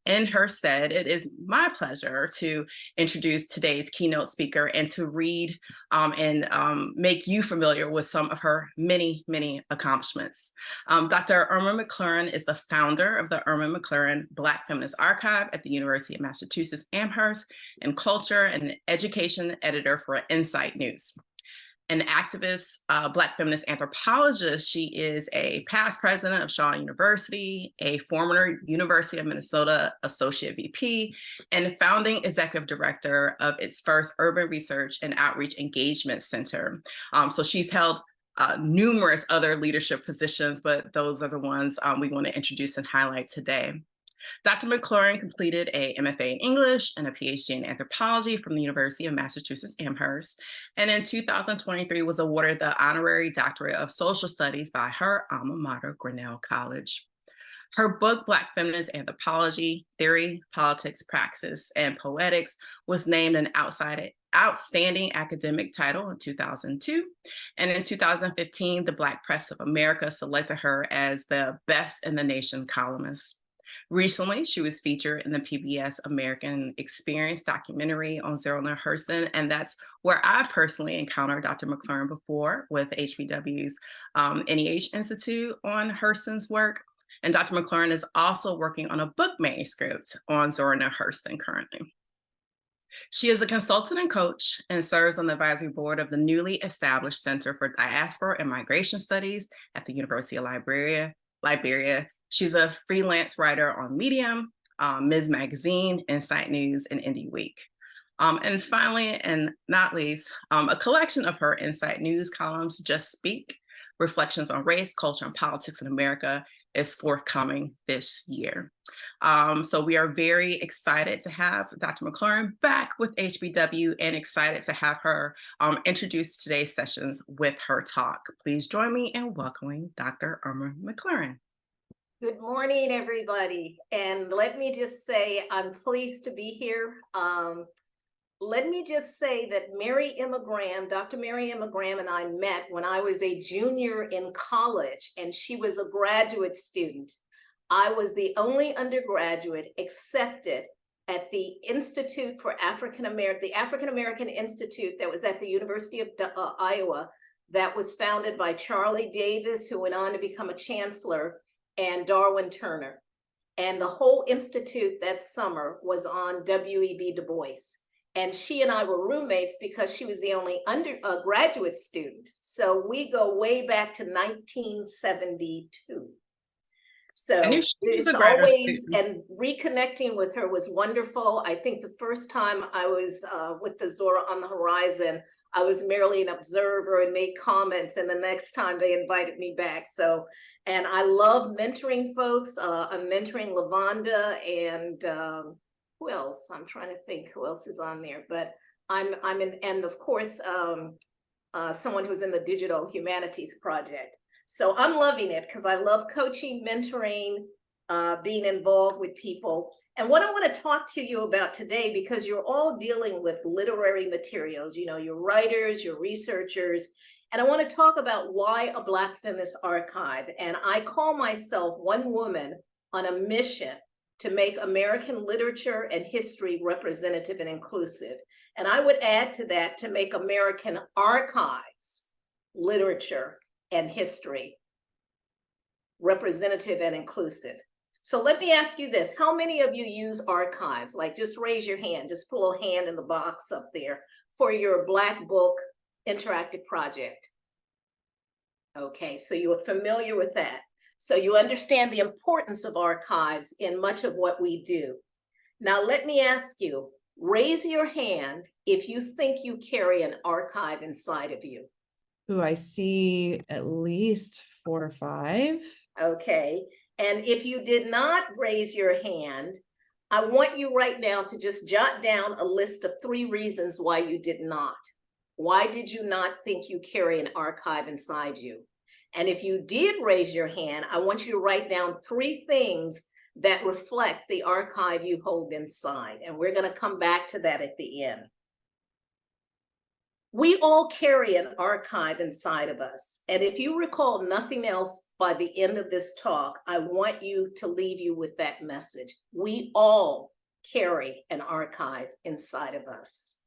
in her stead, it is my pleasure to introduce today's keynote speaker and to read and make you familiar with some of her many, many accomplishments. Dr. Irma McClaurin is the founder of the Irma McClaurin Black Feminist Archive at the University of Massachusetts Amherst, and culture and education editor for Insight News. An activist, Black feminist anthropologist, she is a past president of Shaw University, a former University of Minnesota associate VP, and founding executive director of its first urban research and outreach engagement center. So she's held numerous other leadership positions, but those are the ones we want to introduce and highlight today. Dr. McClaurin completed a MFA in English and a PhD in anthropology from the University of Massachusetts Amherst, and in 2023 was awarded the honorary doctorate of social studies by her alma mater, Grinnell College. Her book, Black Feminist Anthropology, Theory, Politics, Praxis, and Poetics, was named an outstanding academic title in 2002. And in 2015, the Black Press of America selected her as the Best in the Nation columnist. Recently, she was featured in the PBS American Experience documentary on Zora Neale Hurston, and that's where I personally encountered Dr. McClaurin before with HBW's NEH Institute on Hurston's work. And Dr. McClaurin is also working on a book manuscript on Zora Neale Hurston currently. She is a consultant and coach and serves on the advisory board of the newly established Center for Diaspora and Migration Studies at the University of Liberia. She's a freelance writer on Medium, Ms. Magazine, Insight News, and Indie Week. And finally, and not least, a collection of her Insight News columns, Just Speak, Reflections on Race, Culture, and Politics in America, is forthcoming this year. So we are very excited to have Dr. McClaurin back with HBW and excited to have her introduce today's sessions with her talk. Please join me in welcoming Dr. Irma McClaurin. Good morning, everybody. And let me just say, I'm pleased to be here. Let me just say that Dr. Mary Emma Graham and I met when I was a junior in college and she was a graduate student. I was the only undergraduate accepted at the Institute for the African American Institute that was at the University of Iowa, that was founded by Charlie Davis, who went on to become a chancellor, and Darwin Turner. And the whole institute that summer was on W.E.B. Du Bois. And she and I were roommates because she was the only undergraduate student. So we go way back to 1972. So it's always, and reconnecting with her was wonderful. I think the first time I was with the Zora on the Horizon, I was merely an observer and made comments, and the next time they invited me back. So, and I love mentoring folks. I'm mentoring Lavonda and who else? I'm trying to think who else is on there, but I'm in, and of course, someone who's in the Digital Humanities Project. So I'm loving it because I love coaching, mentoring, being involved with people. And what I want to talk to you about today, because you're all dealing with literary materials, you know, you're writers, you're researchers, and I want to talk about why a Black feminist archive. And I call myself one woman on a mission to make American literature and history representative and inclusive. And I would add to that, to make American archives, literature, and history representative and inclusive. So let me ask you this. How many of you use archives? Like, just raise your hand, just pull a hand in the box up there for your Black Book interactive project. Okay, so you are familiar with that. So you understand the importance of archives in much of what we do. Now, let me ask you, raise your hand if you think you carry an archive inside of you. Ooh, I see at least 4 or 5. Okay. And if you did not raise your hand, I want you right now to just jot down a list of 3 reasons why you did not. Why did you not think you carry an archive inside you? And if you did raise your hand, I want you to write down 3 things that reflect the archive you hold inside. And we're going to come back to that at the end. We all carry an archive inside of us. And if you recall nothing else by the end of this talk, I want you to leave you with that message. We all carry an archive inside of us.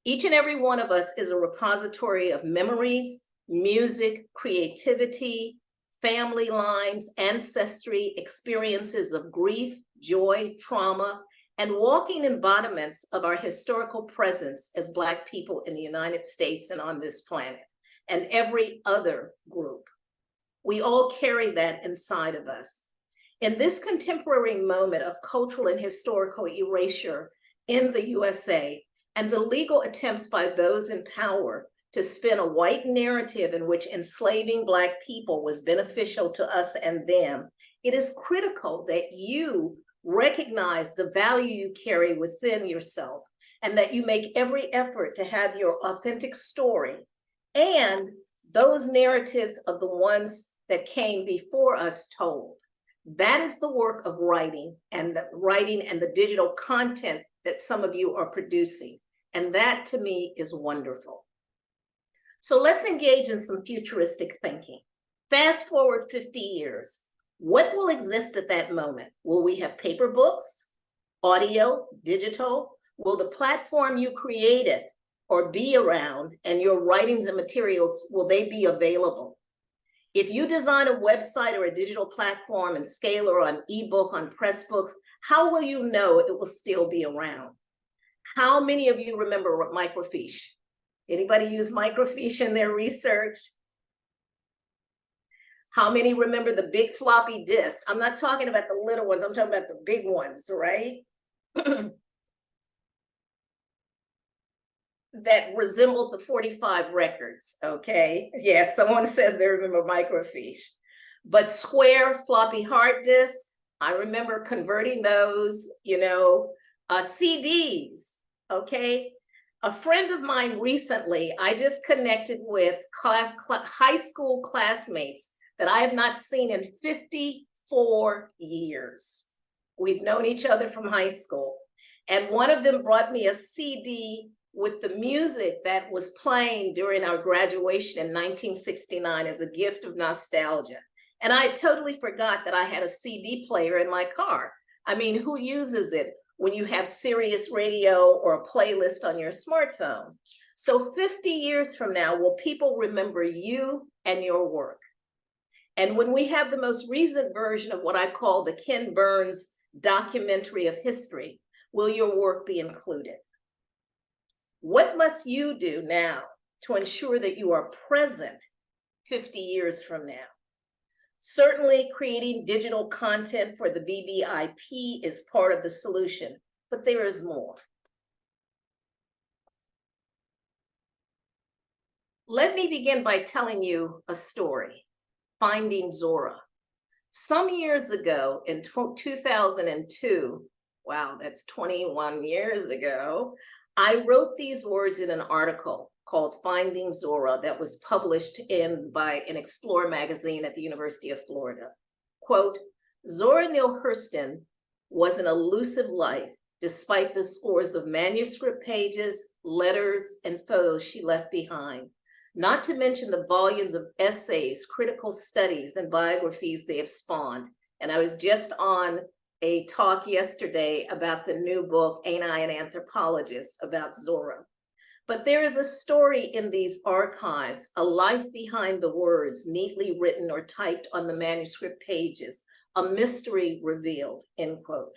Each and every one of us is a repository of memories, music, creativity, family lines, ancestry, experiences of grief, joy, trauma, and walking embodiments of our historical presence as Black people in the United States and on this planet, and every other group. We all carry that inside of us. In this contemporary moment of cultural and historical erasure in the USA, and the legal attempts by those in power to spin a white narrative in which enslaving Black people was beneficial to us and them, it is critical that you recognize the value you carry within yourself and that you make every effort to have your authentic story and those narratives of the ones that came before us told. That is the work of writing and the digital content that some of you are producing. And that to me is wonderful. So let's engage in some futuristic thinking. Fast forward 50 years. What will exist at that moment? Will we have paper books, audio, digital? Will the platform you created or be around and your writings and materials, will they be available? If you design a website or a digital platform and scale or on ebook, on press books, how will you know it will still be around? How many of you remember microfiche? Anybody use microfiche in their research? How many remember the big floppy disk? I'm not talking about the little ones, I'm talking about the big ones, right? That resembled the 45 records, okay? Yes, someone says they remember microfiche. But square floppy hard disk, I remember converting those, CDs, okay? A friend of mine recently, I just connected with high school classmates that I have not seen in 54 years. We've known each other from high school. And one of them brought me a CD with the music that was playing during our graduation in 1969 as a gift of nostalgia. And I totally forgot that I had a CD player in my car. I mean, who uses it when you have Sirius radio or a playlist on your smartphone? So 50 years from now, will people remember you and your work? And when we have the most recent version of what I call the Ken Burns documentary of history, will your work be included? What must you do now to ensure that you are present 50 years from now? Certainly, creating digital content for the BBIP is part of the solution, but there is more. Let me begin by telling you a story, Finding Zora. Some years ago, in 2002, wow, that's 21 years ago, I wrote these words in an article called Finding Zora that was published by an Explorer magazine at the University of Florida. Quote, Zora Neale Hurston was an elusive life despite the scores of manuscript pages, letters, and photos she left behind, not to mention the volumes of essays, critical studies, and biographies they have spawned. And I was just on a talk yesterday about the new book, Ain't I an Anthropologist, about Zora. But there is a story in these archives, a life behind the words, neatly written or typed on the manuscript pages, a mystery revealed, end quote.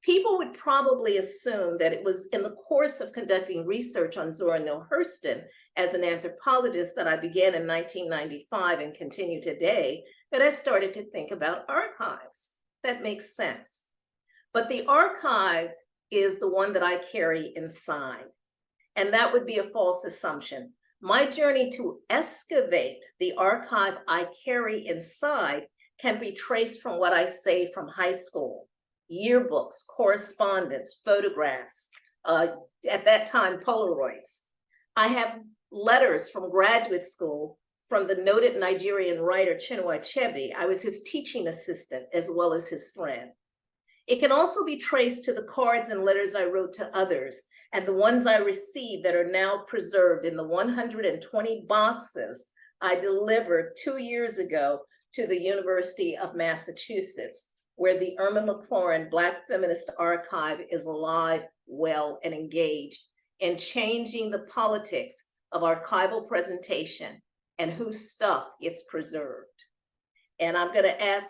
People would probably assume that it was in the course of conducting research on Zora Neale Hurston as an anthropologist that I began in 1995 and continue today, that I started to think about archives. That makes sense. But the archive is the one that I carry inside. And that would be a false assumption. My journey to excavate the archive I carry inside can be traced from what I say from high school, yearbooks, correspondence, photographs, at that time, Polaroids. I have letters from graduate school from the noted Nigerian writer Chinua Achebe. I was his teaching assistant as well as his friend. It can also be traced to the cards and letters I wrote to others and the ones I received that are now preserved in the 120 boxes I delivered 2 years ago to the University of Massachusetts, where the Irma McClaurin Black Feminist Archive is alive, well, and engaged in changing the politics of archival presentation and whose stuff gets preserved. And I'm going to ask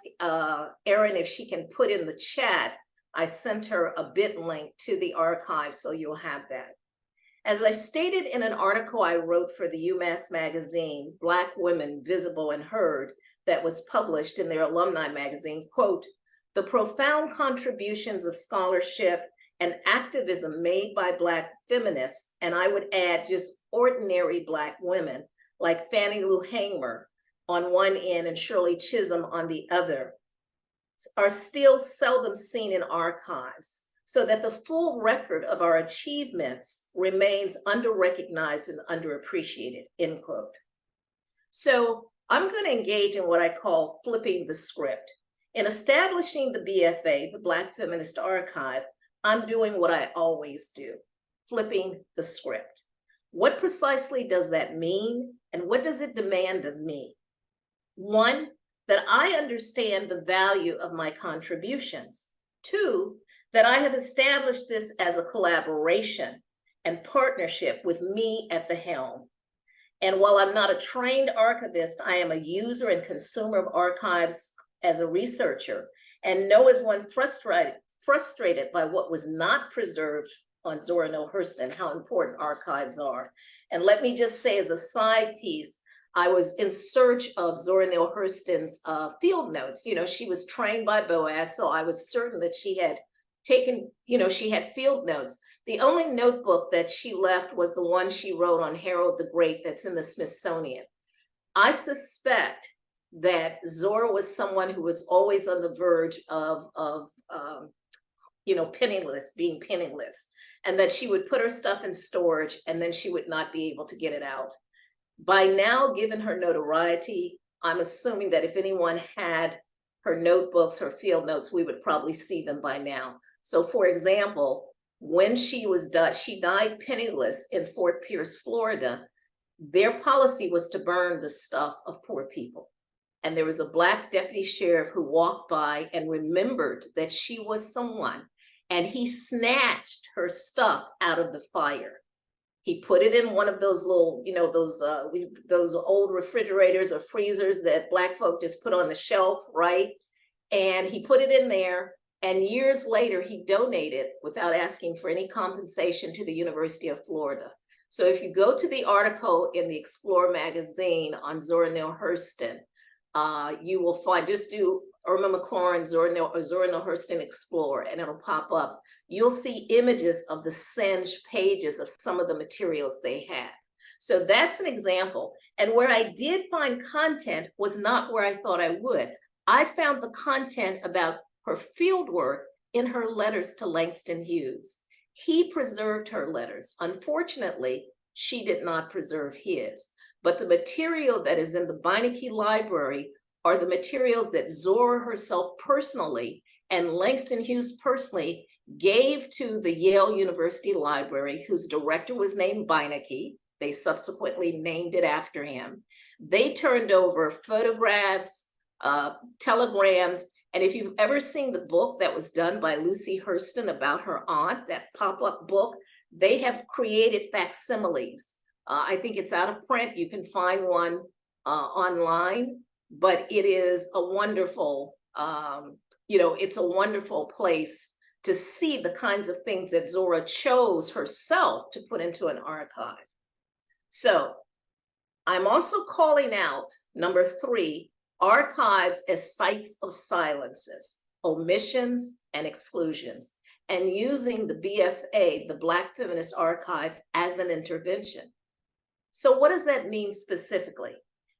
Erin if she can put in the chat. I sent her a bit link to the archive, so you'll have that. As I stated in an article I wrote for the UMass magazine, Black Women Visible and Heard, that was published in their alumni magazine, quote, the profound contributions of scholarship and activism made by Black feminists, and I would add just ordinary Black women like Fannie Lou Hamer on one end and Shirley Chisholm on the other, are still seldom seen in archives, so that the full record of our achievements remains under-recognized and underappreciated, end quote. So I'm going to engage in what I call flipping the script. In establishing the BFA, the Black Feminist Archive, I'm doing what I always do, flipping the script. What precisely does that mean, and what does it demand of me? One, that I understand the value of my contributions. Two, that I have established this as a collaboration and partnership with me at the helm. And while I'm not a trained archivist, I am a user and consumer of archives as a researcher, and know as one frustrated by what was not preserved on Zora Neale Hurston, how important archives are. And let me just say as a side piece, I was in search of Zora Neale Hurston's field notes. You know, she was trained by Boaz, so I was certain that she had taken, you know, she had field notes. The only notebook that she left was the one she wrote on Harold the Great that's in the Smithsonian. I suspect that Zora was someone who was always on the verge of you know, being penniless, and that she would put her stuff in storage and then she would not be able to get it out. By now, given her notoriety, I'm assuming that if anyone had her notebooks, her field notes, we would probably see them by now. So for example, when she died penniless in Fort Pierce, Florida, their policy was to burn the stuff of poor people. And there was a Black deputy sheriff who walked by and remembered that she was someone, and he snatched her stuff out of the fire. He put it in one of those little, you know, those old refrigerators or freezers that Black folk just put on the shelf, right? And he put it in there, and years later, he donated without asking for any compensation to the University of Florida. So if you go to the article in the Explorer magazine on Zora Neale Hurston, you will find, just do Irma McClaurin, Zora Neale Hurston Explorer, and it'll pop up. You'll see images of the singed pages of some of the materials they had. So that's an example. And where I did find content was not where I thought I would. I found the content about her fieldwork in her letters to Langston Hughes. He preserved her letters. Unfortunately, she did not preserve his. But the material that is in the Beinecke Library are the materials that Zora herself personally and Langston Hughes personally gave to the Yale University Library, whose director was named Beinecke. They subsequently named it after him. They turned over photographs, telegrams, and if you've ever seen the book that was done by Lucy Hurston about her aunt, that pop-up book, they have created facsimiles. I think it's out of print. You can find one online, but it is a wonderful, you know, it's a wonderful place to see the kinds of things that Zora chose herself to put into an archive. So I'm also calling out, number 3, archives as sites of silences, omissions, and exclusions, and using the BFA, the Black Feminist Archive, as an intervention. So what does that mean specifically?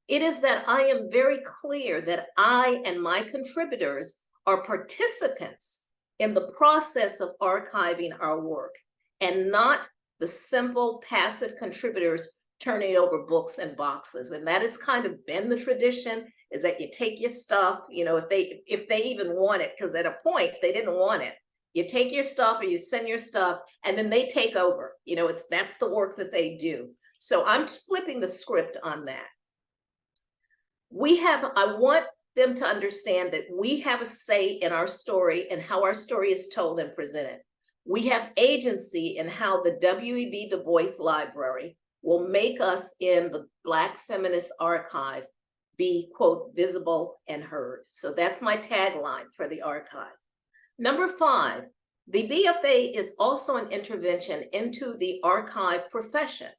It is that I am very clear that I and my contributors are participants in the process of archiving our work, and not the simple passive contributors turning over books and boxes. And that has kind of been the tradition, is that you take your stuff, you know, if they even want it, because at a point they didn't want it. You take your stuff or you send your stuff and then they take over. You know, that's the work that they do. So I'm flipping the script on that. I want them to understand that we have a say in our story and how our story is told and presented. We have agency in how the W.E.B. Du Bois Library will make us in the Black Feminist Archive be, quote, visible and heard. So that's my tagline for the archive. Number 5, the BFA is also an intervention into the archive profession.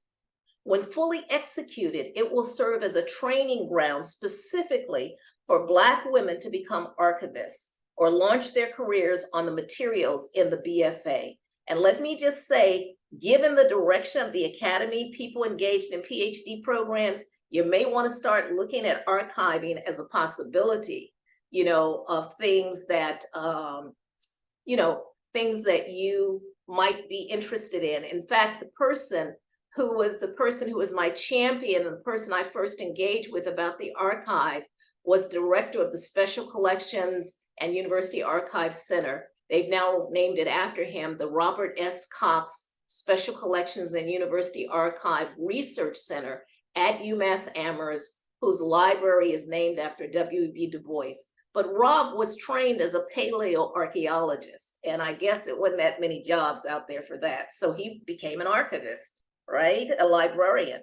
When fully executed, it will serve as a training ground specifically for Black women to become archivists or launch their careers on the materials in the BFA. And let me just say, given the direction of the Academy, people engaged in PhD programs, you may want to start looking at archiving as a possibility, you know, of things that, things that you might be interested in. In fact, the person who was my champion and the person I first engaged with about the archive was director of the Special Collections and University Archive Center. They've now named it after him, the Robert S. Cox Special Collections and University Archive Research Center at UMass Amherst, whose library is named after W.E.B. Du Bois. But Rob was trained as a paleoarchaeologist, and I guess it wasn't that many jobs out there for that. So he became an archivist, right? A librarian.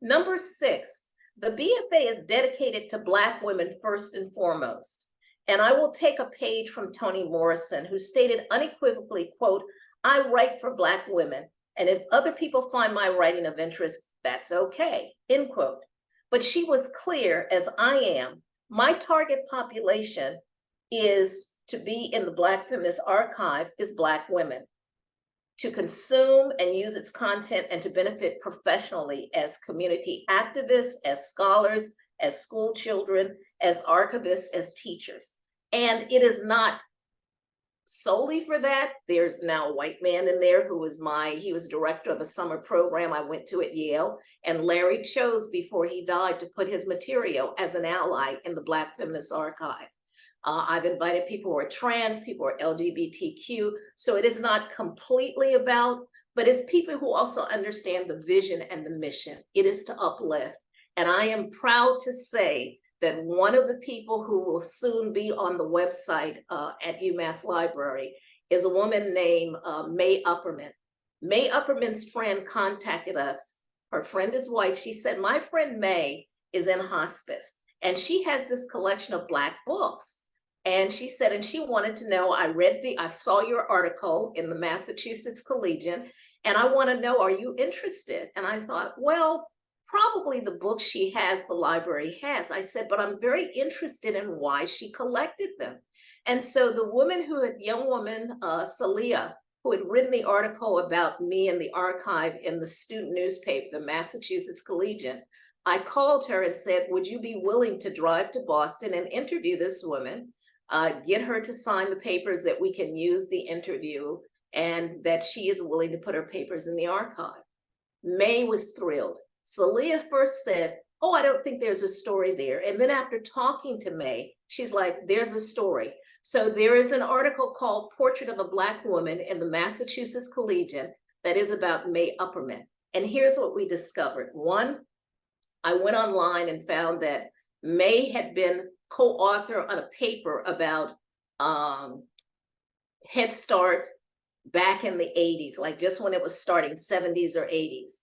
Number 6, the BFA is dedicated to Black women first and foremost. And I will take a page from Toni Morrison, who stated unequivocally, quote, "I write for Black women, and if other people find my writing of interest, that's okay," end quote. But she was clear, as I am, my target population is to be in the Black Feminist Archive is Black women, to consume and use its content and to benefit professionally as community activists, as scholars, as school children, as archivists, as teachers. And it is not solely for that. There's now a white man in there who was he was director of a summer program I went to at Yale. And Larry chose before he died to put his material as an ally in the Black Feminist Archive. I've invited people who are trans, people who are LGBTQ. So it is not completely about, but it's people who also understand the vision and the mission. It is to uplift. And I am proud to say that one of the people who will soon be on the website at UMass Library is a woman named May Upperman. May Upperman's friend contacted us. Her friend is white. She said, my friend May is in hospice and she has this collection of Black books. And she said, and she wanted to know, I saw your article in the Massachusetts Collegian, and I want to know, are you interested? And I thought, well, probably the books she has, the library has. I said, but I'm very interested in why she collected them. And so the young woman, Salia, who had written the article about me in the archive in the student newspaper, the Massachusetts Collegian, I called her and said, would you be willing to drive to Boston and interview this woman, get her to sign the papers that we can use the interview and that she is willing to put her papers in the archive? May was thrilled. Salia first said, oh, I don't think there's a story there. And then after talking to May, she's like, there's a story. So there is an article called Portrait of a Black Woman in the Massachusetts Collegian that is about May Upperman. And here's what we discovered. One, I went online and found that May had been co-author on a paper about Head Start back in the 80s, like just when it was starting, 70s or 80s.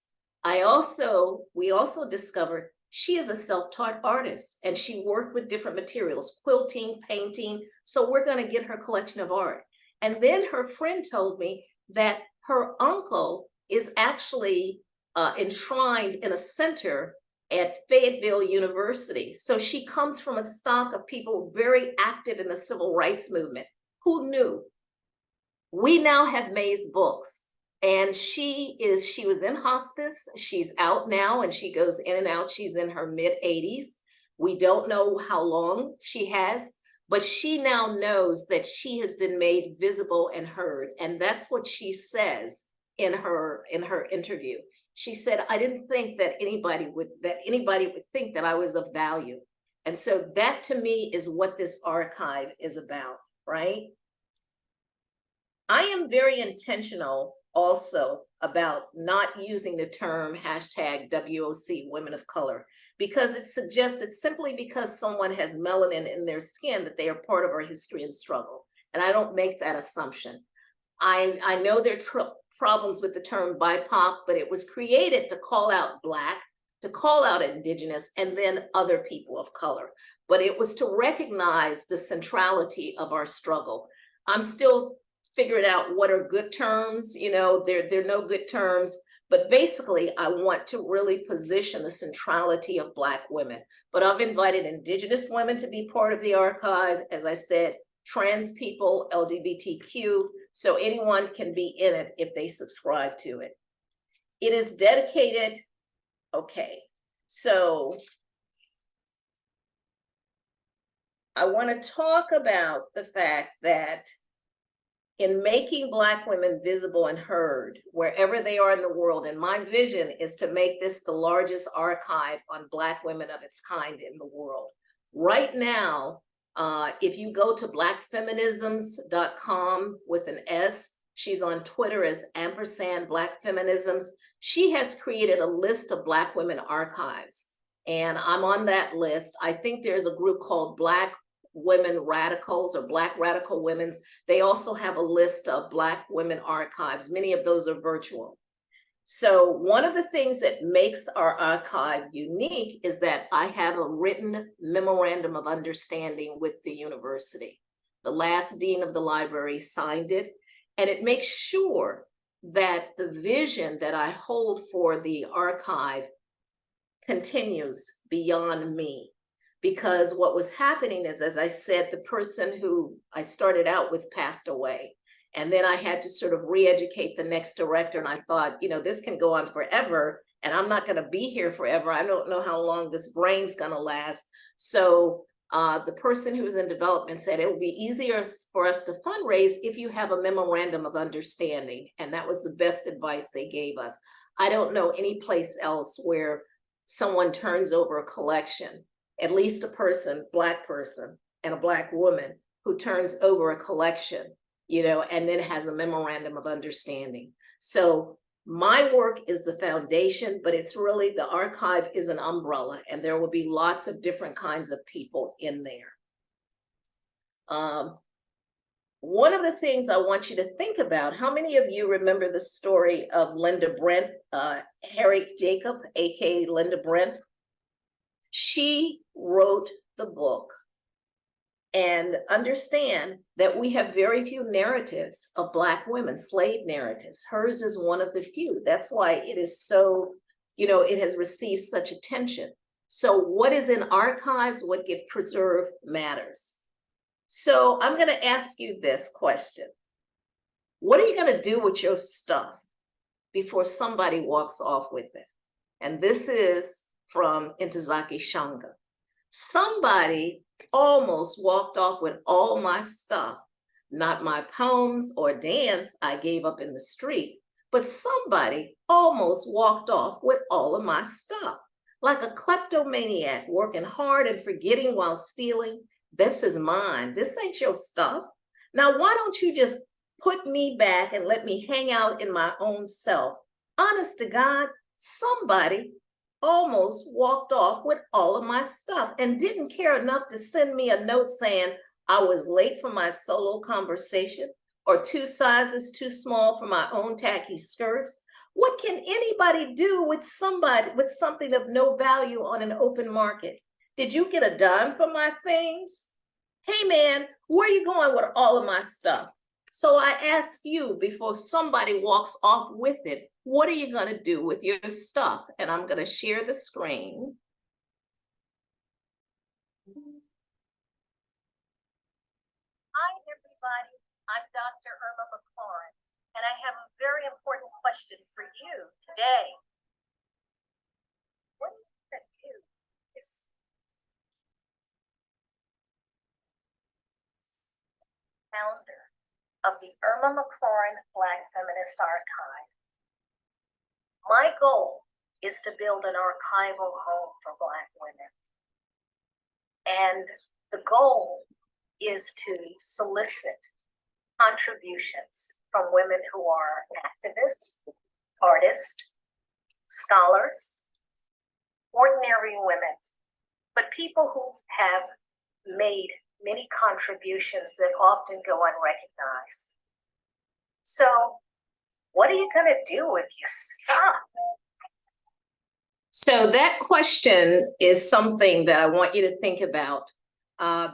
We also discovered she is a self-taught artist and she worked with different materials, quilting, painting. So we're going to get her collection of art. And then her friend told me that her uncle is actually enshrined in a center at Fayetteville University. So she comes from a stock of people very active in the civil rights movement. Who knew? We now have May's books. And she was in hospice. She's out now and she goes in and out. She's in her mid-80s. We don't know how long she has, but she now knows that she has been made visible and heard. And that's what she says in her interview. She said, I didn't think that anybody would think that I was of value. And so that to me is what this archive is about, right? I am very intentional also about not using the term hashtag WOC, women of color, because it suggests that simply because someone has melanin in their skin that they are part of our history and struggle. And I don't make that assumption. I know there are problems with the term BIPOC, but it was created to call out Black, to call out Indigenous, and then other people of color. But it was to recognize the centrality of our struggle. I'm still figuring out what are good terms, you know, there are no good terms, but basically I want to really position the centrality of Black women. But I've invited Indigenous women to be part of the archive, as I said, trans people, LGBTQ, so anyone can be in it if they subscribe to it. It is dedicated, okay, so I want to talk about the fact that in making Black women visible and heard wherever they are in the world, and my vision is to make this the largest archive on Black women of its kind in the world. Right now, if you go to blackfeminisms.com with an S, she's on Twitter as & Black Feminisms. She has created a list of Black women archives, and I'm on that list. I think there's a group called Black Women Radicals or Black Radical Women's. They also have a list of Black women archives. Many of those are virtual. So one of the things that makes our archive unique is that I have a written memorandum of understanding with the university. The last dean of the library signed it, and it makes sure that the vision that I hold for the archive continues beyond me. Because what was happening is, as I said, the person who I started out with passed away. And then I had to sort of re-educate the next director. And I thought, you know, this can go on forever and I'm not going to be here forever. I don't know how long this brain's going to last. So the person who was in development said it would be easier for us to fundraise if you have a memorandum of understanding. And that was the best advice they gave us. I don't know any place else where someone turns over a collection, at least a person, Black person, and a Black woman who turns over a collection, you know, and then has a memorandum of understanding. So my work is the foundation, but it's really, the archive is an umbrella, and there will be lots of different kinds of people in there. One of the things I want you to think about, how many of you remember the story of Linda Brent, Harriet Jacob, aka Linda Brent? She wrote the book. And understand that we have very few narratives of Black women, slave narratives. Hers is one of the few. That's why it is so, you know, it has received such attention. So what is in archives, what gets preserved matters. So I'm going to ask you this question. What are you going to do with your stuff before somebody walks off with it? And this is from Ntozake Shange. Somebody almost walked off with all my stuff, not my poems or dance I gave up in the street, but somebody almost walked off with all of my stuff. Like a kleptomaniac working hard and forgetting while stealing. This is mine. This ain't your stuff. Now, why don't you just put me back and let me hang out in my own self? Honest to God, somebody almost walked off with all of my stuff and didn't care enough to send me a note saying I was late for my solo conversation or 2 sizes too small for my own tacky skirts. What can anybody do with somebody with something of no value on an open market? Did you get a dime for my things? Hey man, where are you going with all of my stuff? So I ask you, before somebody walks off with it, what are you going to do with your stuff? And I'm going to share the screen. Hi, everybody. I'm Dr. Irma McClaurin, and I have a very important question for you today. What are you going to do is founder of the Irma McClaurin Black Feminist Archive. My goal is to build an archival home for Black women. And the goal is to solicit contributions from women who are activists, artists, scholars, ordinary women, but people who have made many contributions that often go unrecognized. So what are you going to do with your stuff? So that question is something that I want you to think about,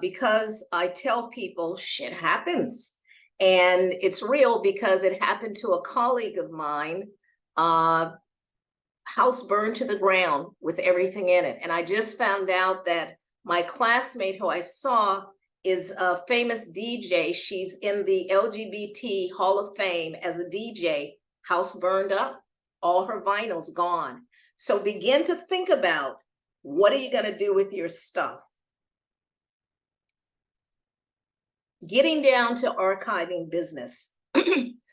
because I tell people shit happens. And it's real because it happened to a colleague of mine, house burned to the ground with everything in it. And I just found out that my classmate who I saw is a famous DJ. She's in the LGBT Hall of Fame as a DJ, house burned up, all her vinyls gone. So begin to think about, what are you going to do with your stuff? Getting down to archiving business.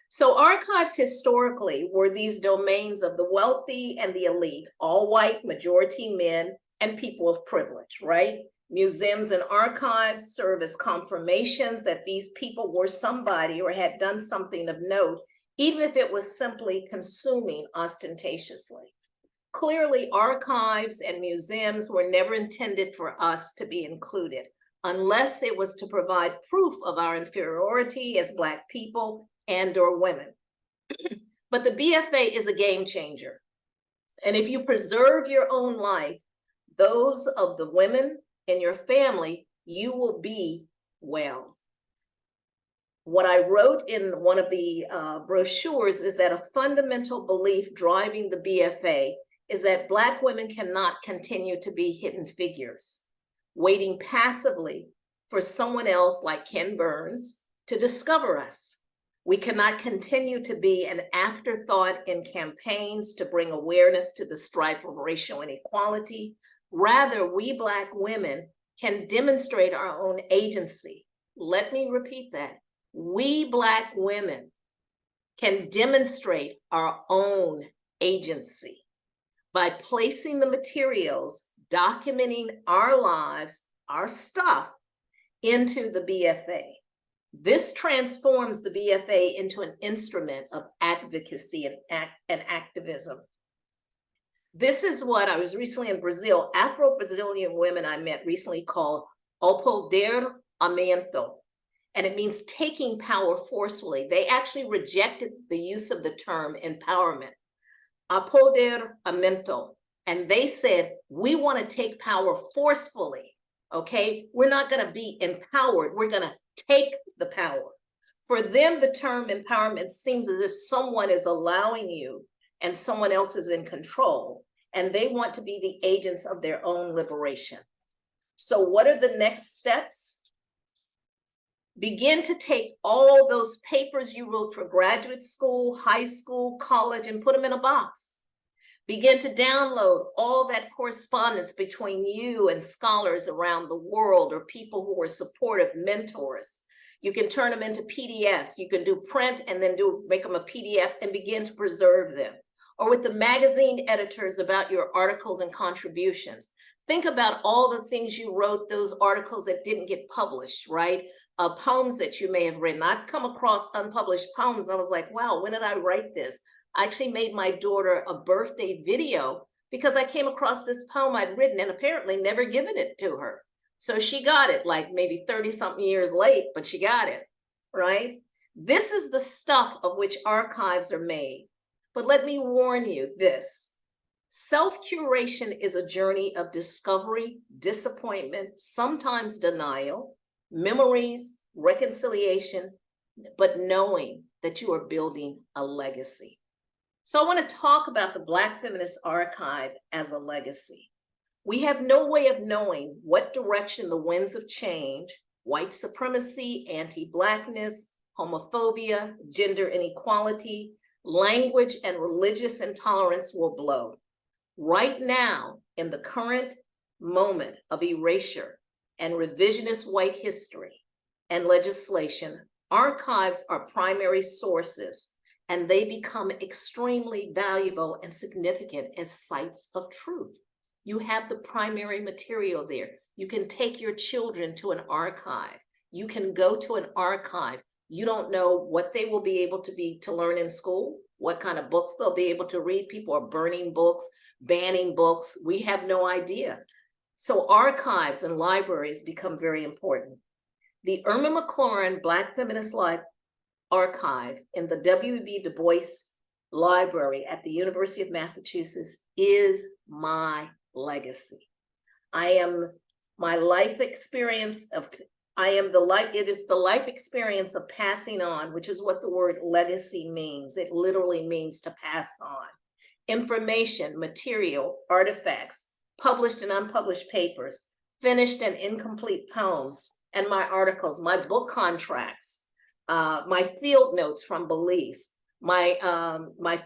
So archives historically were these domains of the wealthy and the elite, all white, majority men, and people of privilege, right? Museums and archives serve as confirmations that these people were somebody or had done something of note, even if it was simply consuming ostentatiously. Clearly, archives and museums were never intended for us to be included, unless it was to provide proof of our inferiority as Black people and/or women. But the BFA is a game changer. And if you preserve your own life, those of the women in your family, you will be well. What I wrote in one of the brochures is that a fundamental belief driving the BFA is that Black women cannot continue to be hidden figures, waiting passively for someone else like Ken Burns to discover us. We cannot continue to be an afterthought in campaigns to bring awareness to the strife of racial inequality. Rather, we Black women can demonstrate our own agency. Let me repeat that. We Black women can demonstrate our own agency by placing the materials documenting our lives, our stuff, into the BFA. This transforms the BFA into an instrument of advocacy and activism. This is what I was recently in Brazil. Afro-Brazilian women I met recently called empoderamento, and it means taking power forcefully. They actually rejected the use of the term empowerment, empoderamento, and they said, we want to take power forcefully, okay? We're not going to be empowered, we're going to take the power. For them, the term empowerment seems as if someone is allowing you and someone else is in control, and they want to be the agents of their own liberation. So what are the next steps? Begin to take all those papers you wrote for graduate school, high school, college, and put them in a box. Begin to download all that correspondence between you and scholars around the world or people who are supportive mentors. You can turn them into PDFs. You can do print and then make them a PDF and begin to preserve them. Or with the magazine editors about your articles and contributions. Think about all the things you wrote, those articles that didn't get published, right? Poems that you may have written. I've come across unpublished poems. I was like, wow, when did I write this? I actually made my daughter a birthday video because I came across this poem I'd written and apparently never given it to her. So she got it like maybe 30-something years late, but she got it, right? This is the stuff of which archives are made. But let me warn you this. Self-curation is a journey of discovery, disappointment, sometimes denial, memories, reconciliation, but knowing that you are building a legacy. So I want to talk about the Black Feminist Archive as a legacy. We have no way of knowing what direction the winds of change, white supremacy, anti-Blackness, homophobia, gender inequality, language, and religious intolerance will blow. Right now, in the current moment of erasure and revisionist white history and legislation, archives are primary sources, and they become extremely valuable and significant as sites of truth. You have the primary material there. You can take your children to an archive. You can go to an archive. You don't know what they will be able to learn in school, what kind of books they'll be able to read. People are burning books, banning books. We have no idea. So archives and libraries become very important. The Irma McClaurin Black Feminist Archive in the W.E.B. Du Bois Library at the University of Massachusetts is my legacy. It is the life experience of passing on, which is what the word legacy means. It literally means to pass on. Information, material, artifacts, published and unpublished papers, finished and incomplete poems, and my articles, my book contracts, my field notes from Belize, my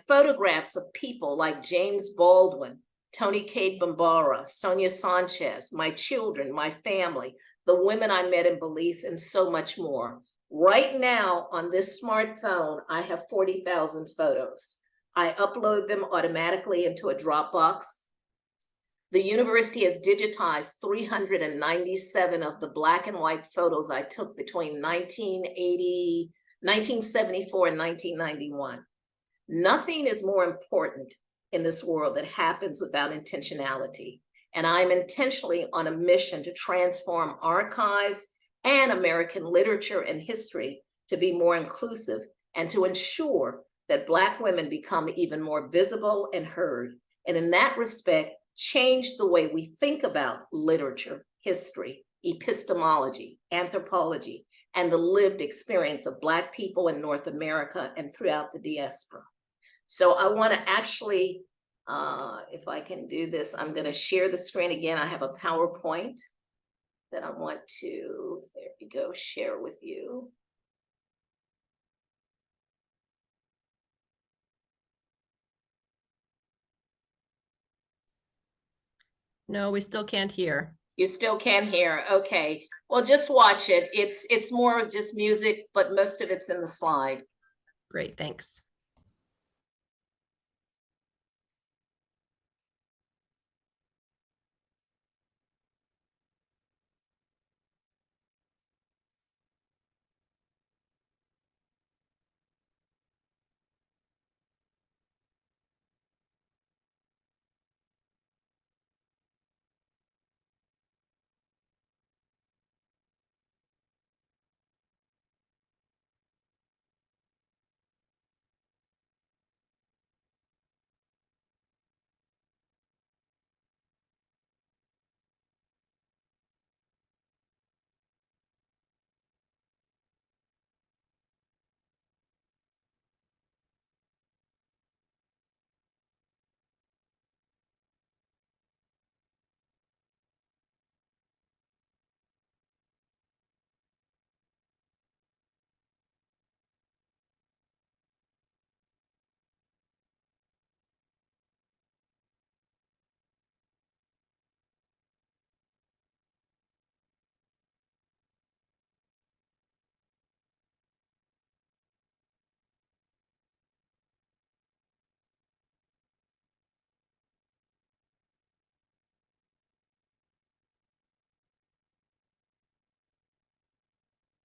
photographs of people like James Baldwin, Tony Cade Bambara, Sonia Sanchez, my children, my family, the women I met in Belize, and so much more. Right now on this smartphone, I have 40,000 photos. I upload them automatically into a Dropbox. The university has digitized 397 of the black and white photos I took between 1974 and 1991. Nothing is more important in this world that happens without intentionality. And I'm intentionally on a mission to transform archives and American literature and history to be more inclusive and to ensure that Black women become even more visible and heard. And in that respect, change the way we think about literature, history, epistemology, anthropology, and the lived experience of Black people in North America and throughout the diaspora. So I want to actually, if I can do this, I'm going to share the screen again. I have a PowerPoint that I want to, there we go, share with you. No, we still can't hear. You still can't hear. Okay. Well, just watch it. It's more of just music, but most of it's in the slide. Great, thanks.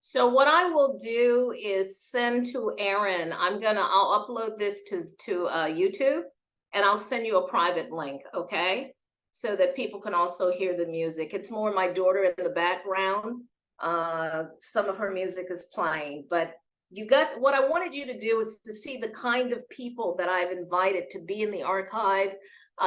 So what I will do is send to Aaron. I'll upload this to YouTube, and I'll send you a private link, okay? So that people can also hear the music. It's more my daughter in the background. Some of her music is playing, but what I wanted you to do is to see the kind of people that I've invited to be in the archive.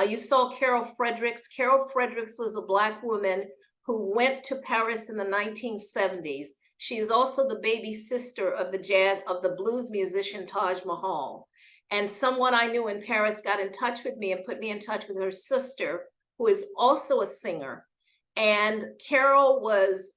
You saw Carol Fredericks. Carol Fredericks was a Black woman who went to Paris in the 1970s. She is also the baby sister of the blues musician Taj Mahal. And someone I knew in Paris got in touch with me and put me in touch with her sister, who is also a singer. And Carol was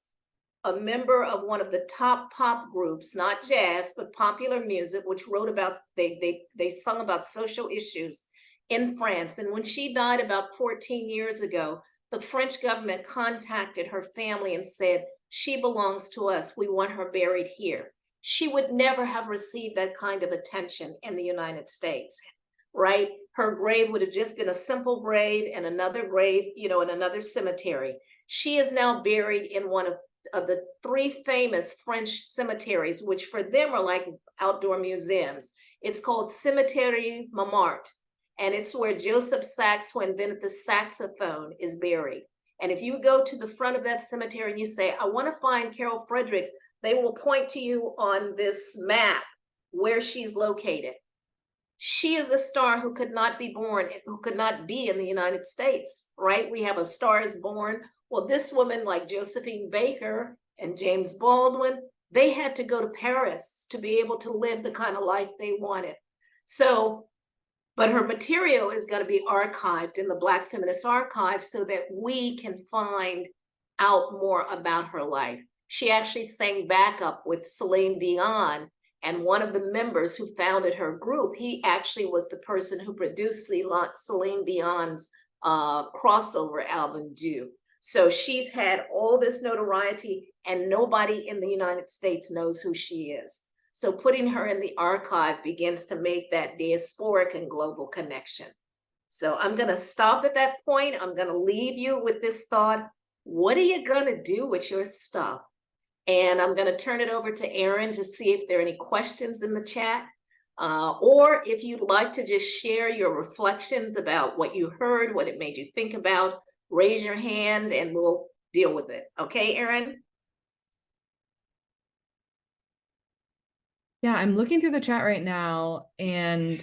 a member of one of the top pop groups, not jazz, but popular music, which wrote about, they sung about social issues in France. And when she died about 14 years ago, the French government contacted her family and said, she belongs to us. We want her buried here. She would never have received that kind of attention in the United States, right? Her grave would have just been a simple grave and another grave, in another cemetery. She is now buried in one of the 3 famous French cemeteries, which for them are like outdoor museums. It's called Cimetière Montmartre, and it's where Joseph Sax, who invented the saxophone, is buried. And if you go to the front of that cemetery and you say, I want to find Carol Fredericks, they will point to you on this map where she's located. She is a star who could not be born, who could not be in the United States, right? We have A Star is Born. Well, this woman, like Josephine Baker and James Baldwin, they had to go to Paris to be able to live the kind of life they wanted. So, but her material is going to be archived in the Black Feminist Archive so that we can find out more about her life. She actually sang backup with Celine Dion, and one of the members who founded her group, he actually was the person who produced Celine Dion's crossover album, Do. So she's had all this notoriety, and nobody in the United States knows who she is. So putting her in the archive begins to make that diasporic and global connection. So I'm going to stop at that point. I'm going to leave you with this thought. What are you going to do with your stuff? And I'm going to turn it over to Erin to see if there are any questions in the chat. Or if you'd like to just share your reflections about what you heard, what it made you think about, raise your hand and we'll deal with it. Okay, Erin? Yeah, I'm looking through the chat right now and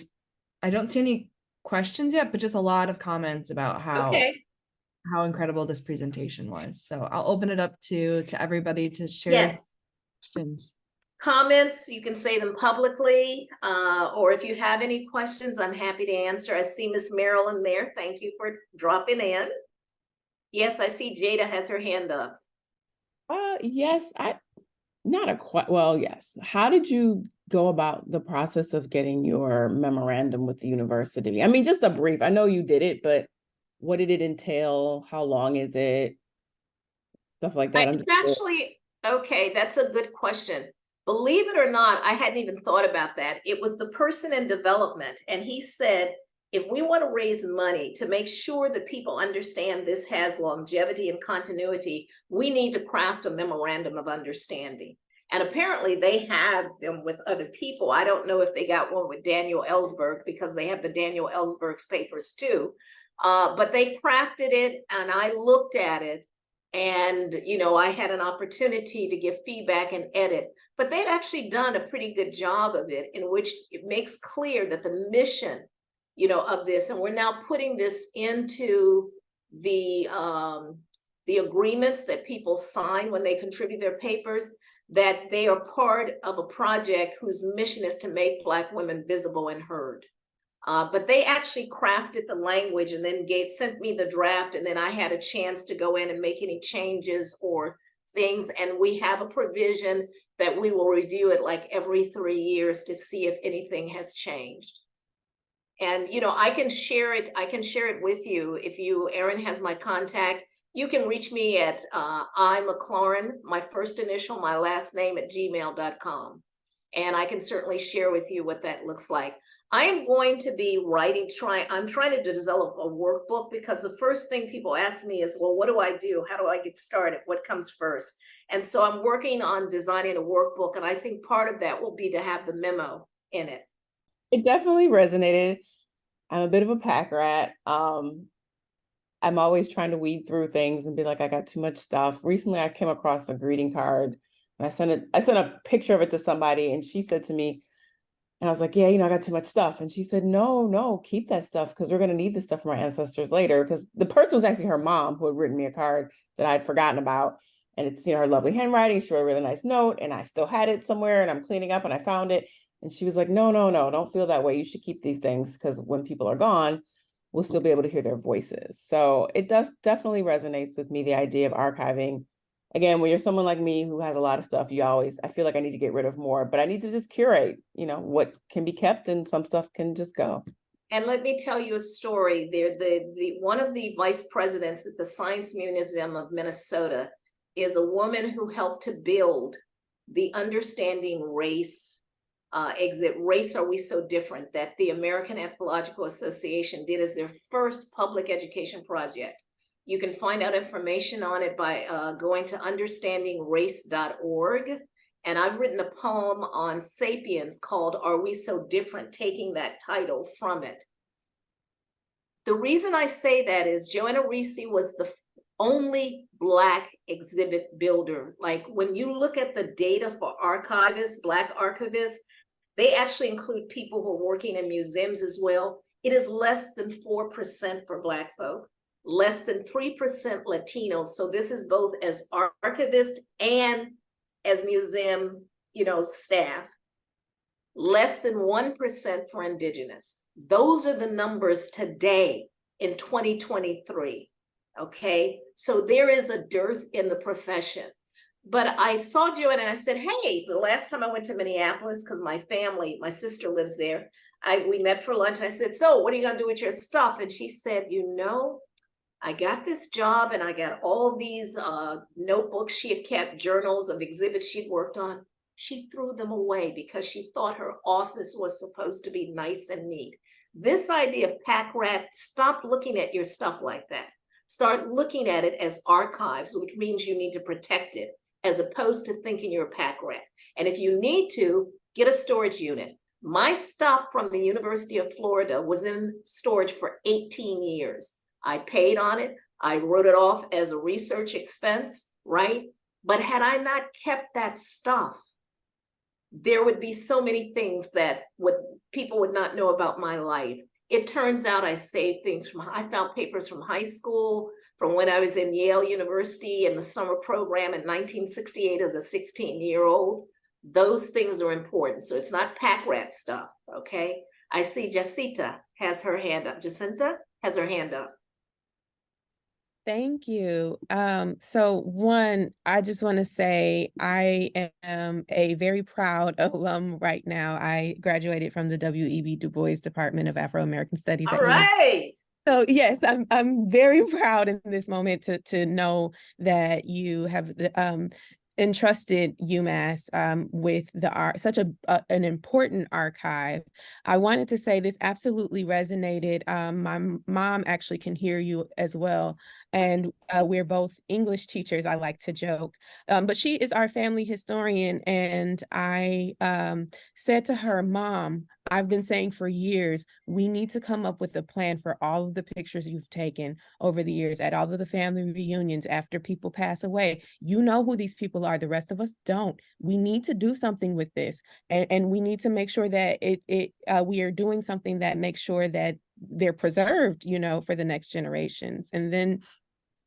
I don't see any questions yet, but just a lot of comments about how incredible this presentation was. So I'll open it up to everybody to share questions. Comments, you can say them publicly, or if you have any questions, I'm happy to answer. I see Miss Marilyn there. Thank you for dropping in. Yes, I see Jada has her hand up. Yes, yes. How did you go about the process of getting your memorandum with the university? I mean, just a brief, I know you did it, but what did it entail? How long is it? Stuff like that. Okay, that's a good question. Believe it or not, I hadn't even thought about that. It was the person in development, and he said, if we want to raise money to make sure that people understand this has longevity and continuity, we need to craft a memorandum of understanding. And apparently they have them with other people. I don't know if they got one with Daniel Ellsberg, because they have the Daniel Ellsberg's papers too. But they crafted it and I looked at it, and I had an opportunity to give feedback and edit, but they'd actually done a pretty good job of it, in which it makes clear that the mission of this, and we're now putting this into the agreements that people sign when they contribute their papers, that they are part of a project whose mission is to make Black women visible and heard. But they actually crafted the language and then sent me the draft, and then I had a chance to go in and make any changes or things. And we have a provision that we will review it like every 3 years to see if anything has changed. And I can share it. I can share it with you. If Erin has my contact, you can reach me at McClaurin, my first initial, my last name @gmail.com. And I can certainly share with you what that looks like. I am going to be I'm trying to develop a workbook, because the first thing people ask me is, well, what do I do? How do I get started? What comes first? And so I'm working on designing a workbook. And I think part of that will be to have the memo in it. It definitely resonated. I'm a bit of a pack rat. I'm always trying to weed through things and be like, I got too much stuff. Recently, I came across a greeting card and I sent a picture of it to somebody, and she said to me, and I was like, yeah, I got too much stuff. And she said, no, keep that stuff, because we're going to need this stuff from our ancestors later. Because the person was actually her mom, who had written me a card that I'd forgotten about. And it's, her lovely handwriting. She wrote a really nice note, and I still had it somewhere, and I'm cleaning up and I found it. And she was like, no, don't feel that way. You should keep these things, because when people are gone, we'll still be able to hear their voices. So it definitely resonates with me, the idea of archiving. Again, when you're someone like me who has a lot of stuff, I feel like I need to get rid of more, but I need to just curate, what can be kept, and some stuff can just go. And let me tell you a story. One of the vice presidents at the Science Museum of Minnesota is a woman who helped to build the Understanding Race exhibit, Race Are We So Different, that the American Anthropological Association did as their first public education project. You can find out information on it by going to understandingrace.org. And I've written a poem on Sapiens called Are We So Different? Taking that title from it. The reason I say that is Joanna Risi was the only Black exhibit builder. Like when you look at the data for archivists, Black archivists, they actually include people who are working in museums as well. It is less than 4% for Black folk, less than 3% Latinos. So this is both as archivist and as museum, staff. Less than 1% for Indigenous. Those are the numbers today in 2023. Okay, so there is a dearth in the profession. But I saw Joanna and I said, hey, the last time I went to Minneapolis, because my sister lives there, we met for lunch. I said, so what are you gonna do with your stuff? And she said, I got this job and I got all these notebooks she had kept, journals of exhibits she'd worked on. She threw them away because she thought her office was supposed to be nice and neat. This idea of pack rat, stop looking at your stuff like that. Start looking at it as archives, which means you need to protect it, as opposed to thinking you're a pack rat. And if you need to, get a storage unit. My stuff from the University of Florida was in storage for 18 years. I paid on it. I wrote it off as a research expense, right? But had I not kept that stuff, there would be so many things that people would not know about my life. It turns out I saved things I found papers from high school, from when I was in Yale University in the summer program in 1968 as a 16-year-old. Those things are important. So it's not pack rat stuff, okay? I see Jacinta has her hand up. Jacinta has her hand up. Thank you. So one, I just want to say I am a very proud alum right now. I graduated from the W.E.B. Du Bois Department of Afro-American Studies. All right. So yes, I'm very proud in this moment to know that you have entrusted UMass with such an important archive. I wanted to say this absolutely resonated. My mom actually can hear you as well. And we're both English teachers, I like to joke. But she is our family historian. And I said to her, Mom, I've been saying for years, we need to come up with a plan for all of the pictures you've taken over the years at all of the family reunions after people pass away. You know who these people are. The rest of us don't. We need to do something with this. And we need to make sure that we are doing something that makes sure that they're preserved, for the next generations. And then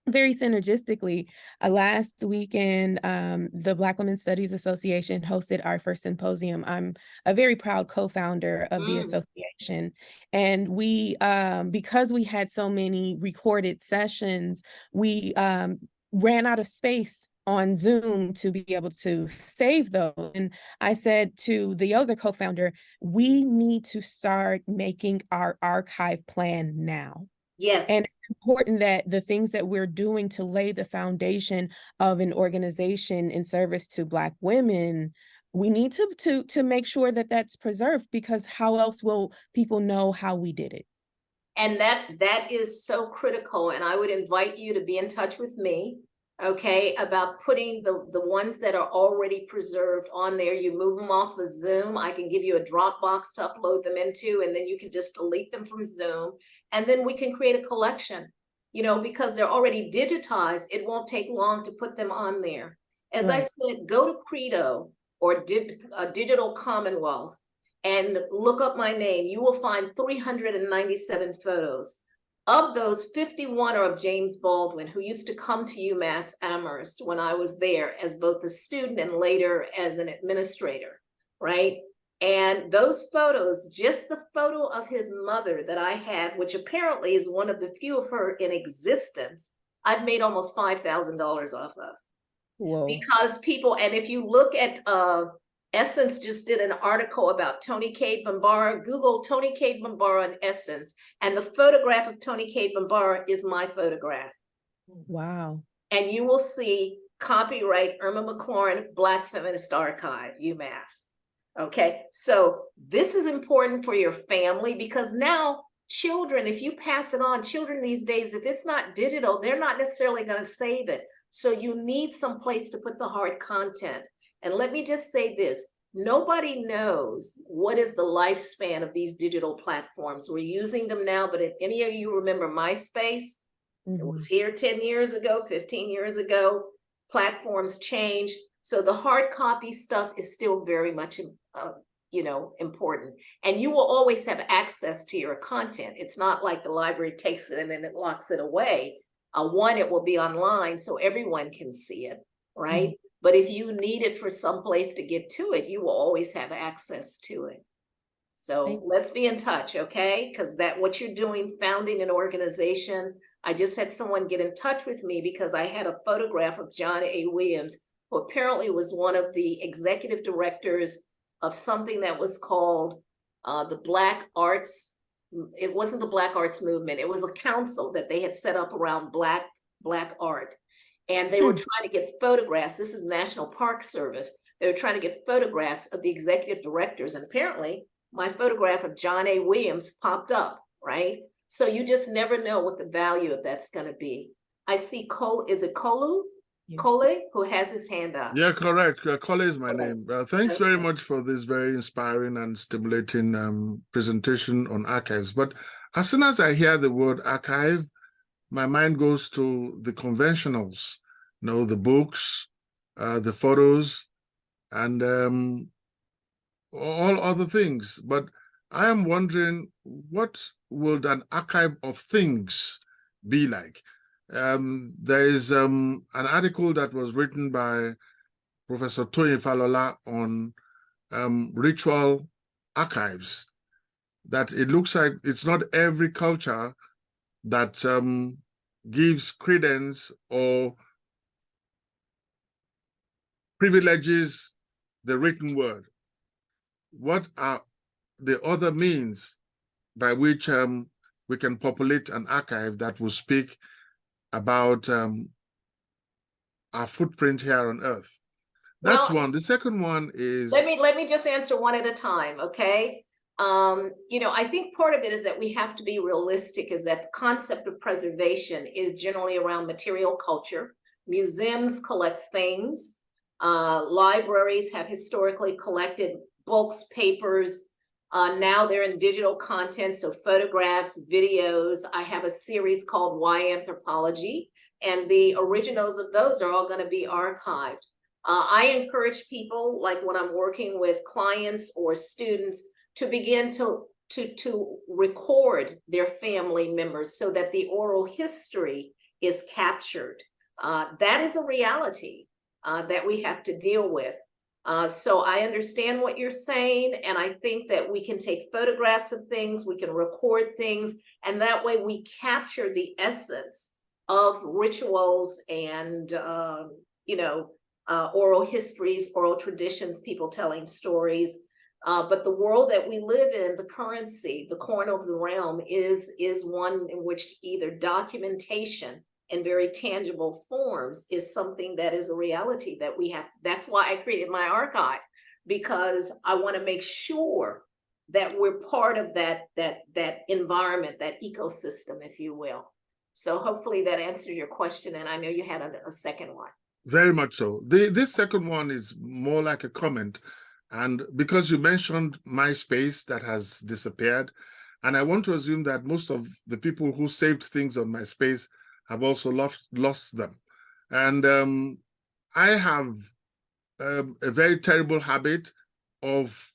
very synergistically, last weekend, the Black Women's Studies Association hosted our first symposium. I'm a very proud co-founder of the association. And we, because we had so many recorded sessions, we ran out of space on Zoom to be able to save those. And I said to the other co-founder, we need to start making our archive plan now. Yes. And it's important that the things that we're doing to lay the foundation of an organization in service to Black women, we need to make sure that that's preserved, because how else will people know how we did it? And that is so critical. And I would invite you to be in touch with me, okay, about putting the ones that are already preserved on there. You move them off of Zoom. I can give you a Dropbox to upload them into, and then you can just delete them from Zoom. And then we can create a collection, because they're already digitized. It won't take long to put them on there. As I said, go to Credo or Digital Commonwealth and look up my name. You will find 397 photos. Of those, 51 are of James Baldwin, who used to come to UMass Amherst when I was there as both a student and later as an administrator, right? And those photos, just the photo of his mother that I have, which apparently is one of the few of her in existence, I've made almost $5,000 off of. Whoa. Because people, and if you look at, Essence just did an article about Toni Cade Bambara. Google Toni Cade Bambara and Essence, and the photograph of Toni Cade Bambara is my photograph. Wow. And you will see copyright Irma McClaurin, Black Feminist Archive, UMass. Okay, so this is important for your family, because now children, if you pass it on, children these days, if it's not digital, they're not necessarily going to save it. So you need some place to put the hard content. And let me just say this, nobody knows what is the lifespan of these digital platforms. We're using them now, but if any of you remember MySpace, it was here 10 years ago, 15 years ago, platforms change. So the hard copy stuff is still very much, important. And you will always have access to your content. It's not like the library takes it and then it locks it away. One, it will be online so everyone can see it, right? Mm-hmm. But if you need it for some place to get to it, you will always have access to it. So let's be in touch, okay? Because what you're doing, founding an organization, I just had someone get in touch with me because I had a photograph of John A. Williams, who apparently was one of the executive directors of something that was called the Black Arts. It wasn't the Black Arts Movement. It was a council that they had set up around Black art. And they were trying to get photographs. This is National Park Service. They were trying to get photographs of the executive directors. And apparently my photograph of John A. Williams popped up, right? So you just never know what the value of that's going to be. I see Cole, is it Kolu? Yeah. Cole, who has his hand up. Yeah, correct. Cole is my name. Thanks very much for this very inspiring and stimulating presentation on archives. But as soon as I hear the word archive, my mind goes to the conventionals, the books, the photos, and all other things. But I am wondering, what would an archive of things be like? There is an article that was written by Professor Tony Falola on ritual archives, that it looks like it's not every culture that gives credence or privileges the written word. What are the other means by which we can populate an archive that will speak about our footprint here on Earth? That's one. The second one is... Let me just answer one at a time, okay? I think part of it is that we have to be realistic, is that the concept of preservation is generally around material culture. Museums collect things. Libraries have historically collected books, papers. Now they're in digital content, so photographs, videos. I have a series called Why Anthropology, and the originals of those are all going to be archived. I encourage people, like when I'm working with clients or students, to begin to record their family members so that the oral history is captured. That is a reality that we have to deal with. So I understand what you're saying, and I think that we can take photographs of things, we can record things, and that way we capture the essence of rituals and, oral histories, oral traditions, people telling stories. But the world that we live in, the currency, the coin of the realm is one in which either documentation in very tangible forms is something that is a reality that we have. That's why I created my archive, because I want to make sure that we're part of that environment, that ecosystem, if you will. So hopefully that answered your question. And I know you had a second one. Very much so. This second one is more like a comment. And because you mentioned MySpace that has disappeared, and I want to assume that most of the people who saved things on MySpace have also lost them. And I have a very terrible habit of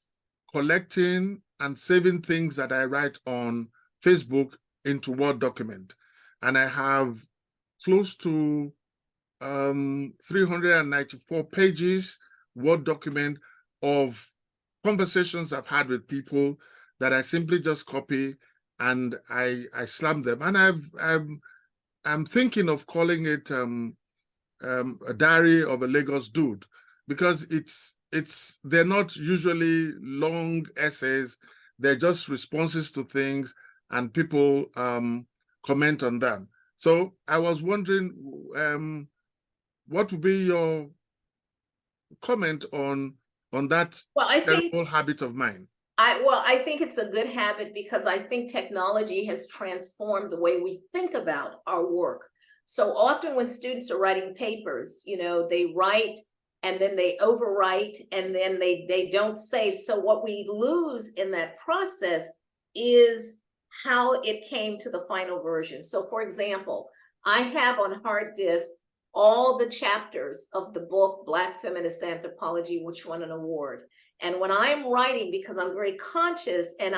collecting and saving things that I write on Facebook into Word document. And I have close to 394 pages Word document of conversations I've had with people that I simply just copy and I slam them. And I'm thinking of calling it a diary of a Lagos dude, because they're not usually long essays. They're just responses to things and people comment on them. So I was wondering, what would be your comment on that terrible habit of mine? I think it's a good habit because I think technology has transformed the way we think about our work. So often when students are writing papers, you know, they write and then they overwrite and then they don't save. So what we lose in that process is how it came to the final version. So for example, I have on hard disk all the chapters of the book, Black Feminist Anthropology, which won an award. And when I'm writing, because I'm very conscious and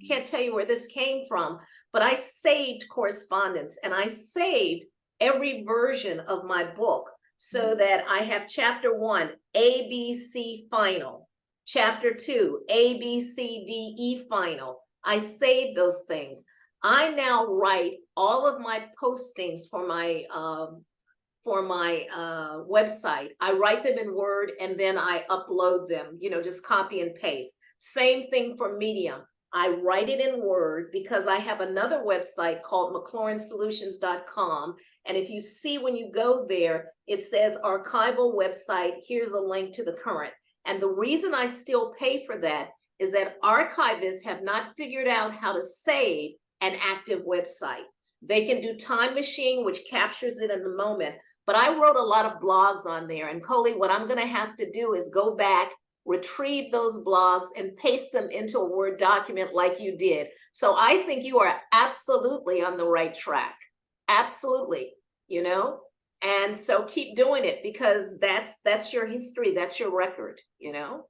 can't tell you where this came from, but I saved correspondence and I saved every version of my book so that I have chapter 1, ABC final, chapter 2, ABCDE final. I saved those things. I now write all of my postings for my website. I write them in Word and then I upload them, you know, just copy and paste. Same thing for Medium. I write it in Word because I have another website called McClaurinsolutions.com. And if you see when you go there, it says archival website, here's a link to the current. And the reason I still pay for that is that archivists have not figured out how to save an active website. They can do Time Machine, which captures it in the moment. But I wrote a lot of blogs on there. And Coley, what I'm going to have to do is go back, retrieve those blogs and paste them into a Word document like you did. So I think you are absolutely on the right track. Absolutely, you know? And so keep doing it because that's your history. That's your record, you know?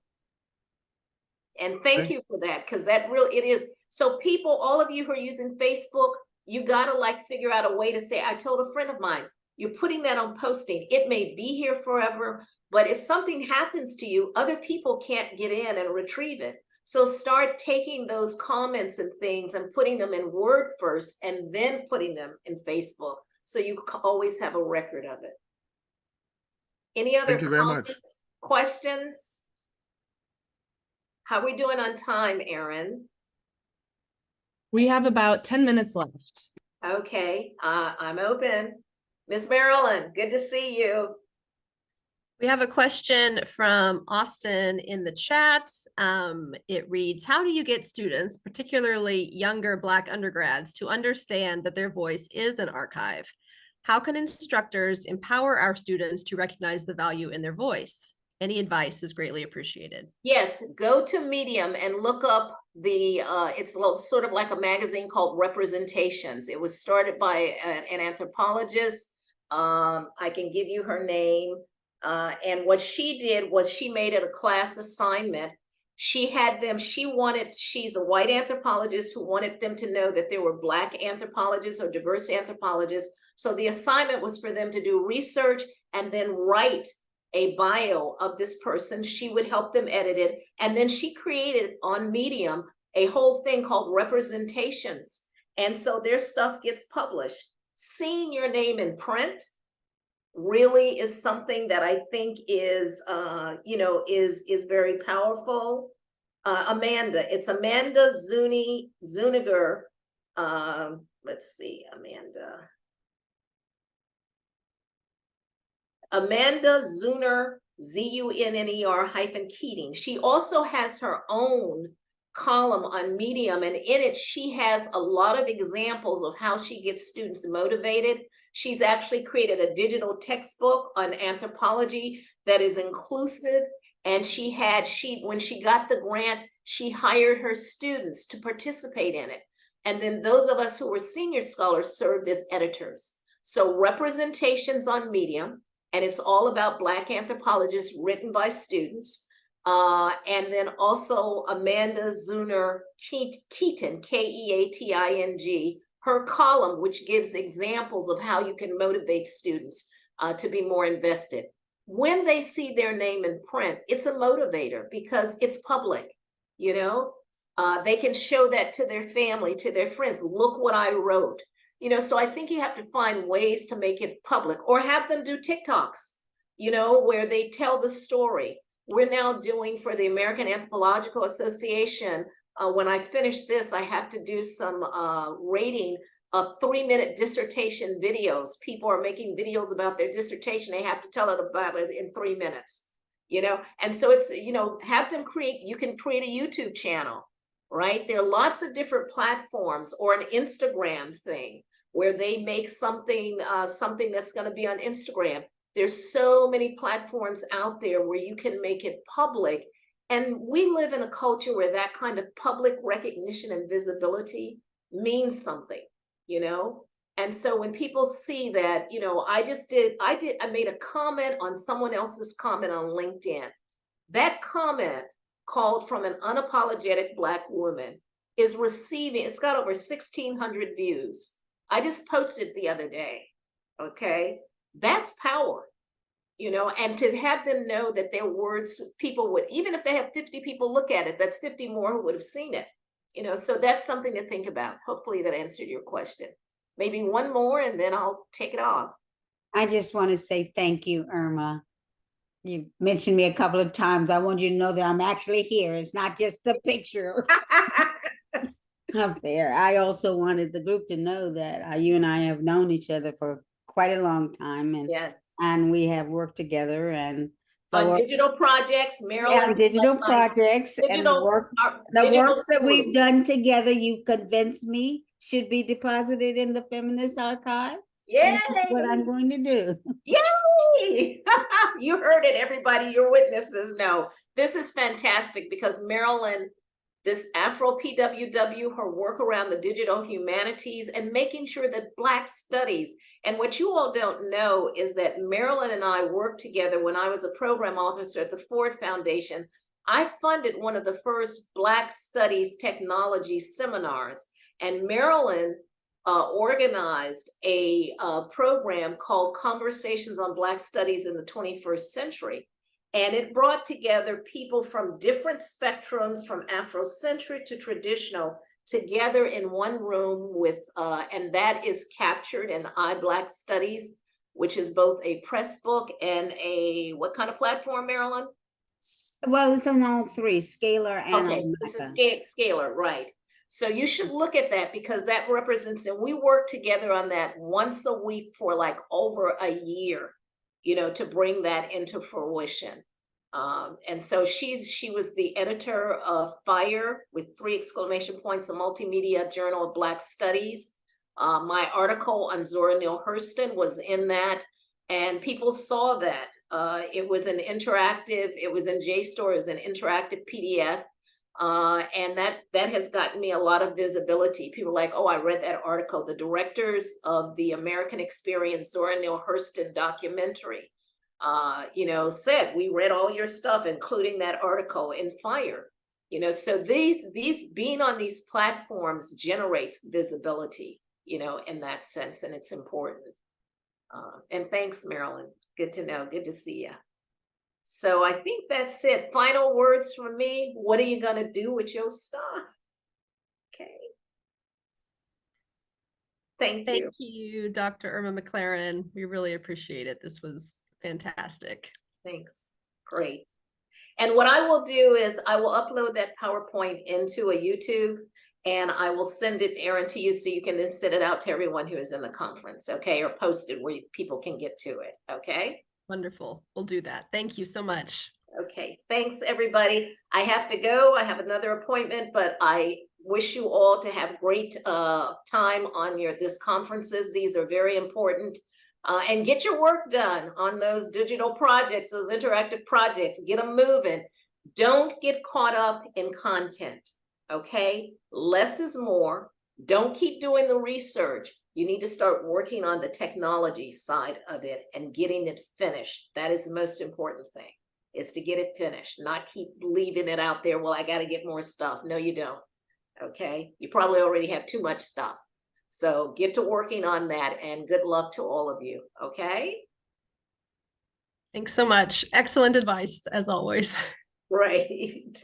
And thank you for that, because that really, it is. So people, all of you who are using Facebook, you got to like figure out a way to say, I told a friend of mine, you're putting that on posting. It may be here forever, but if something happens to you, other people can't get in and retrieve it. So start taking those comments and things and putting them in Word first and then putting them in Facebook. So you always have a record of it. Any other comments, questions? How are we doing on time, Erin? We have about 10 minutes left. Okay, I'm open. Ms. Marilyn, good to see you. We have a question from Austin in the chat. It reads, how do you get students, particularly younger Black undergrads, to understand that their voice is an archive? How can instructors empower our students to recognize the value in their voice? Any advice is greatly appreciated. Yes, go to Medium and look up the, it's sort of like a magazine called Representations. It was started by an anthropologist. I can give you her name. And what she did was she made it a class assignment. She had them, she's a white anthropologist who wanted them to know that there were Black anthropologists or diverse anthropologists. So the assignment was for them to do research and then write a bio of this person. She would help them edit it. And then she created on Medium a whole thing called Representations. And so their stuff gets published. Seeing your name in print really is something that I think is, you know, is very powerful. Amanda, it's Amanda Zuniger. Let's see, Amanda Zuner, Zunner-Keating. She also has her own column on Medium, and in it, she has a lot of examples of how she gets students motivated. She's actually created a digital textbook on anthropology that is inclusive. And when she got the grant, she hired her students to participate in it. And then those of us who were senior scholars served as editors. So Representations on Medium, and it's all about Black anthropologists written by students. And then also Amanda Zunner-Keating, Keating, her column, which gives examples of how you can motivate students to be more invested. When they see their name in print, it's a motivator because it's public, you know? They can show that to their family, to their friends. Look what I wrote. You know, so I think you have to find ways to make it public or have them do TikToks, you know, where they tell the story. We're now doing for the American Anthropological Association. When I finish this, I have to do some rating of 3-minute dissertation videos. People are making videos about their dissertation. They have to tell it about it in 3 minutes. And so it's, have them you can create a YouTube channel, right? There are lots of different platforms, or an Instagram thing where they make something that's going to be on Instagram. There's so many platforms out there where you can make it public. And we live in a culture where that kind of public recognition and visibility means something, And so when people see that, I made a comment on someone else's comment on LinkedIn. That comment, called from an unapologetic Black woman, is receiving, it's got over 1,600 views. I just posted the other day, okay? That's power, and to have them know that their words, people would, even if they have 50 people look at it, that's 50 more who would have seen it, so that's something to think about. Hopefully that answered your question. Maybe one more and then I'll take it off. I just want to say thank you, Irma. You mentioned me a couple of times. I want you to know that I'm actually here. It's not just the picture up there. I also wanted the group to know that you and I have known each other for quite a long time. And yes. And we have worked together and on digital projects, Maryland. Yeah, digital projects and the works that we've done together. You've convinced me should be deposited in the Feminist Archive. Yeah, that's what I'm going to do. Yay! You heard it, everybody. Your witnesses know this is fantastic, because Maryland, this Afro PWW, her work around the digital humanities and making sure that Black studies. And what you all don't know is that Marilyn and I worked together when I was a program officer at the Ford Foundation. I funded one of the first Black Studies technology seminars, and Marilyn organized a program called Conversations on Black Studies in the 21st Century. And it brought together people from different spectrums, from Afrocentric to traditional, together in one room with, and that is captured in iBlack Studies, which is both a press book and what kind of platform, Marilyn? Well, it's on all three, Scalar and okay, it's a Scalar, right. So you should look at that, because that represents, and we work together on that once a week for like over a year, to bring that into fruition. And so she was the editor of FIRE with 3 exclamation points, a multimedia journal of Black Studies. My article on Zora Neale Hurston was in that, and people saw that. It was an interactive, it was in JSTOR, it was an interactive PDF. And that has gotten me a lot of visibility. People are like, oh, I read that article. The directors of the American Experience Zora Neale Hurston documentary, said, we read all your stuff, including that article in FIRE. So these being on these platforms generates visibility, in that sense, and it's important. And thanks, Marilyn. Good to know. Good to see you. So I think that's it. Final words from me. What are you going to do with your stuff? Okay. Thank you, Dr. Irma McClaurin. We really appreciate it. This was fantastic. Thanks. Great. And what I will do is I will upload that PowerPoint into a YouTube, and I will send it, Erin, to you, so you can then send it out to everyone who is in the conference, okay? Or post it where people can get to it, okay? Wonderful. We'll do that. Thank you so much. Okay. Thanks, everybody. I have to go. I have another appointment, but I wish you all to have great time on this conferences. These are very important. And get your work done on those digital projects, those interactive projects. Get them moving. Don't get caught up in content, okay? Less is more. Don't keep doing the research. You need to start working on the technology side of it and getting it finished. That is the most important thing, is to get it finished, not keep leaving it out there. Well, I got to get more stuff. No, you don't. Okay. You probably already have too much stuff. So get to working on that, and good luck to all of you. Okay. Thanks so much. Excellent advice, as always. Right.